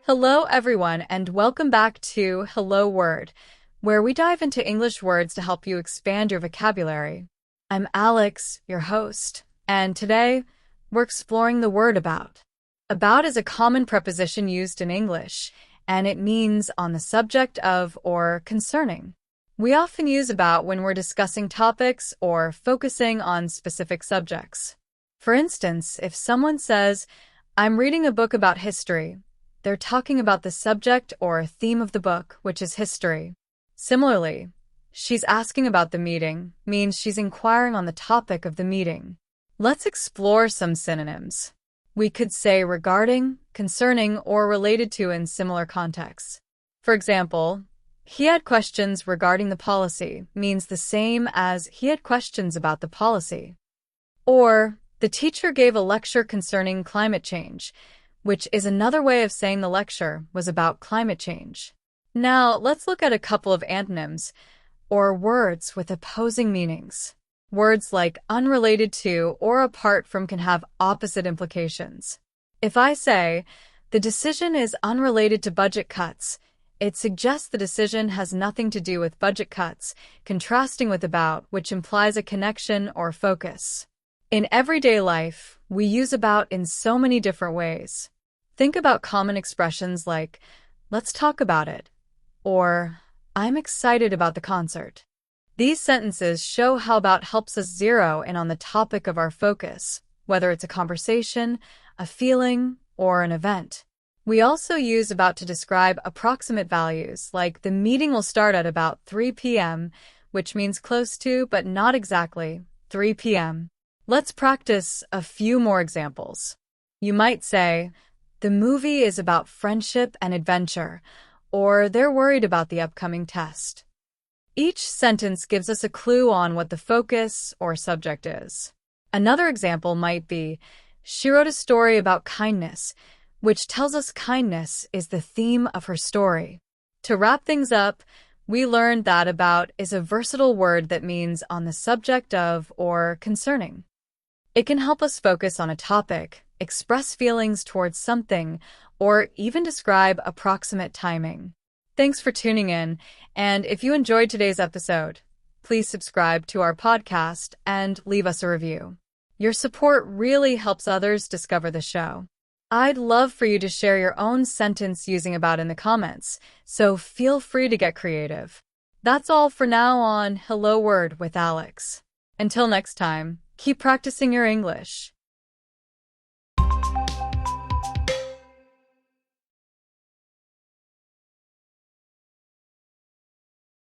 Hello, everyone, and welcome back to Hello Word, where we dive into English words to help you expand your vocabulary. I'm Alex, your host, and today we're exploring the word about. About is a common preposition used in English, and it means on the subject of or concerning. We often use about when we're discussing topics or focusing on specific subjects. For instance, if someone says, "I'm reading a book about history," they're talking about the subject or theme of the book, which is history. Similarly, "she's asking about the meeting" means she's inquiring on the topic of the meeting. Let's explore some synonyms. We could say regarding, concerning, or related to in similar contexts. For example, "he had questions regarding the policy" means the same as "he had questions about the policy." Or, "the teacher gave a lecture concerning climate change," which is another way of saying the lecture was about climate change. Now, let's look at a couple of antonyms, or words with opposing meanings. Words like unrelated to or apart from can have opposite implications. If I say, "the decision is unrelated to budget cuts," it suggests the decision has nothing to do with budget cuts, contrasting with about, which implies a connection or focus. In everyday life, we use about in so many different ways. Think about common expressions like, "let's talk about it," or "I'm excited about the concert." These sentences show how about helps us zero in on the topic of our focus, whether it's a conversation, a feeling, or an event. We also use about to describe approximate values, like "the meeting will start at about 3 p.m., which means close to, but not exactly, 3 p.m. Let's practice a few more examples. You might say, "the movie is about friendship and adventure," or "they're worried about the upcoming test." Each sentence gives us a clue on what the focus or subject is. Another example might be, "she wrote a story about kindness," which tells us kindness is the theme of her story. To wrap things up, we learned that about is a versatile word that means on the subject of or concerning. It can help us focus on a topic, express feelings towards something, or even describe approximate timing. Thanks for tuning in, and if you enjoyed today's episode, please subscribe to our podcast and leave us a review. Your support really helps others discover the show. I'd love for you to share your own sentence using about in the comments, so feel free to get creative. That's all for now on Hello Word with Alex. Until next time, keep practicing your English.